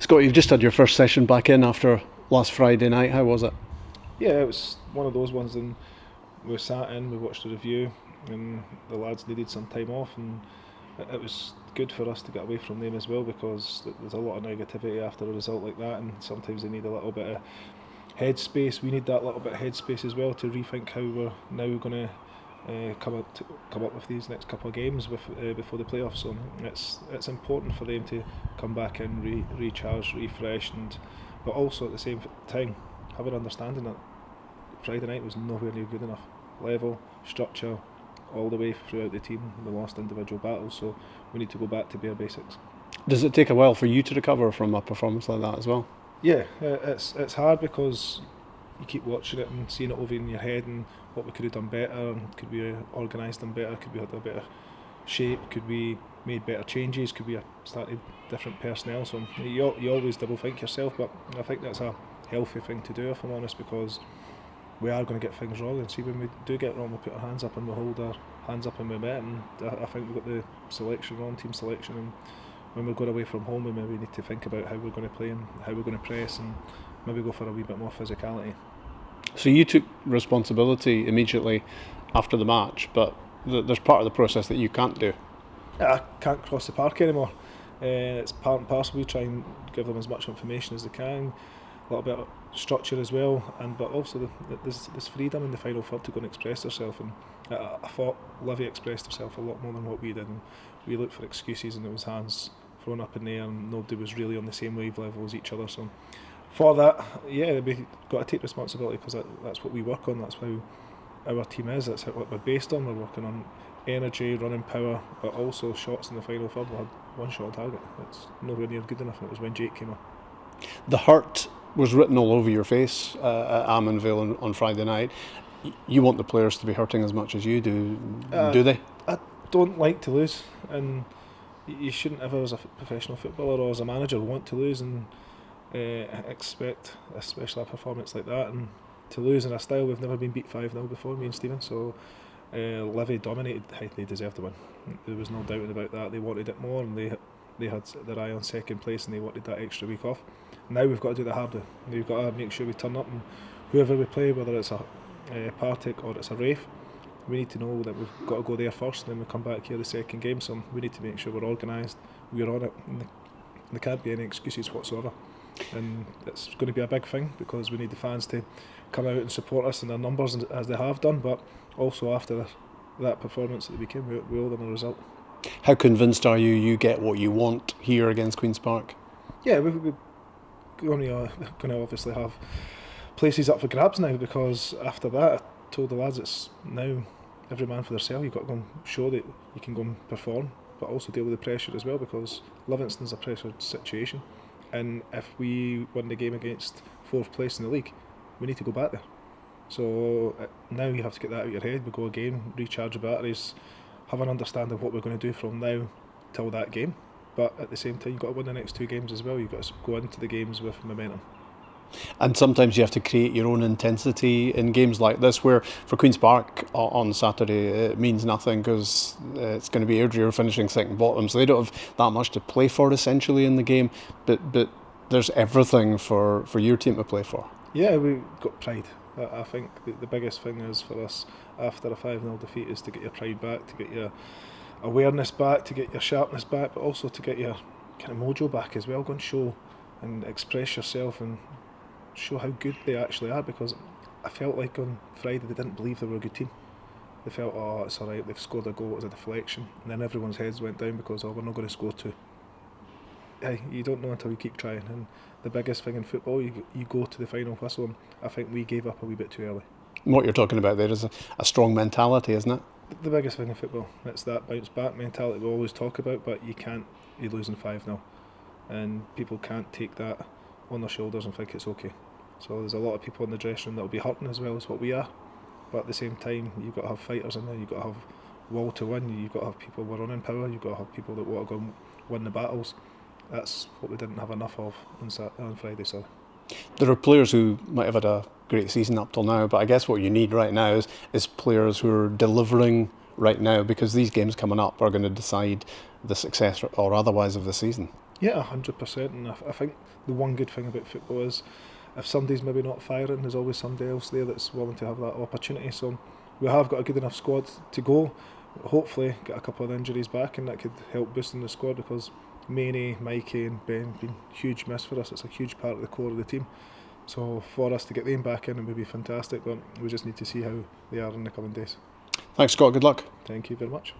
Scott, you've just had your first session back in after last Friday night. How was it? Yeah, it was one of those ones, and we sat in, we watched the review, and the lads needed some time off, and it was good for us to get away from them as well, because there's a lot of negativity after a result like that, and sometimes they need a little bit of headspace. We need that little bit of headspace as well to rethink how we're now going to come up with these next couple of games before the playoffs. So it's important for them to come back in, recharge, refresh, but also at the same time have an understanding that Friday night was nowhere near good enough. Level, structure, all the way throughout the team. We lost individual battles, so we need to go back to bare basics. Does it take a while for you to recover from a performance like that as well? Yeah, it's hard because you keep watching it and seeing it over in your head and what we could have done better, and could we organised them better, could we had a better shape, could we made better changes, could we have started different personnel. So you always double think yourself, but I think that's a healthy thing to do, if I'm honest, because we are going to get things wrong, and see, when we do get wrong, we put our hands up and we hold our hands up and we bet, and I think we've got the selection wrong, team selection, and when we're going away from home, we maybe need to think about how we're going to play and how we're going to press, and maybe go for a wee bit more physicality. So you took responsibility immediately after the match, but there's part of the process that you can't do. I can't cross the park anymore. It's part and parcel. We try and give them as much information as they can, a little bit of structure as well, but also there's freedom in the final third to go and express herself. And I thought Livy expressed herself a lot more than what we did, and we looked for excuses, and it was hands thrown up in the air, and nobody was really on the same wave level as each other. So for that, yeah, we've got to take responsibility, because that's what we work on. That's how our team is. That's what we're based on. We're working on energy, running power, but also shots in the final third. We had one shot on target. It's nowhere near good enough, and it was when Jake came on. The hurt was written all over your face at Ammanville on Friday night. You want the players to be hurting as much as you do they? I don't like to lose, and you shouldn't ever, as a professional footballer or as a manager, want to lose and expect, especially a performance like that, and to lose in a style. We've never been beat 5-0 before, me and Stephen, so Livy dominated. They deserved to win. There was no doubt about that. They wanted it more, and they had their eye on second place, and they wanted that extra week off. Now we've got to do the hard way. We've got to make sure we turn up, and whoever we play, whether it's a Partick or it's a Rafe, we need to know that we've got to go there first, and then we come back here the second game. So we need to make sure we're organised, we're on it, and there can't be any excuses whatsoever. And it's going to be a big thing, because we need the fans to come out and support us in their numbers as they have done, but also after that performance at the weekend, we owe them a result. How convinced are you get what you want here against Queen's Park? Yeah, we're going to obviously have places up for grabs now, because after that, I told the lads, it's now every man for themselves. You've got to go and show that you can go and perform, but also deal with the pressure as well, because Livingston's a pressured situation, and if we win the game against 4th place in the league, we need to go back there. So now you have to get that out of your head. We go again, recharge the batteries, have an understanding of what we're going to do from now till that game. But at the same time, you've got to win the next 2 games as well. You've got to go into the games with momentum. And sometimes you have to create your own intensity in games like this, where for Queen's Park on Saturday it means nothing, because it's going to be Airdrie finishing second bottom, so they don't have that much to play for essentially in the game, but there's everything for your team to play for. Yeah, we've got pride. I think the biggest thing is for us after a 5-0 defeat is to get your pride back, to get your awareness back, to get your sharpness back, but also to get your kind of mojo back as well. Go and show and express yourself and show how good they actually are, because I felt like on Friday they didn't believe they were a good team. They felt, oh, it's alright, they've scored a goal, it was a deflection, and then everyone's heads went down because, oh, we're not going to score 2. Hey, you don't know until you keep trying, and the biggest thing in football, you go to the final whistle, and I think we gave up a wee bit too early. What you're talking about there is a strong mentality, isn't it? The biggest thing in football, it's that bounce back mentality we always talk about, but you're losing 5-0, and people can't take that on their shoulders and think it's okay. So there's a lot of people in the dressing room that will be hurting as well as what we are, but at the same time, you've got to have fighters in there, you've got to have will to win, you've got to have people who are running power, you've got to have people that want to go and win the battles. That's what we didn't have enough of on Friday. So there are players who might have had a great season up till now, but I guess what you need right now is players who are delivering right now, because these games coming up are going to decide the success or otherwise of the season. Yeah, 100%. And I think the one good thing about football is if somebody's maybe not firing, there's always somebody else there that's willing to have that opportunity. So we have got a good enough squad to go. Hopefully, get a couple of injuries back, and that could help boosting the squad because Maney, Mikey, and Ben have been huge miss for us. It's a huge part of the core of the team. So for us to get them back in, it would be fantastic. But we just need to see how they are in the coming days. Thanks, Scott. Good luck. Thank you very much.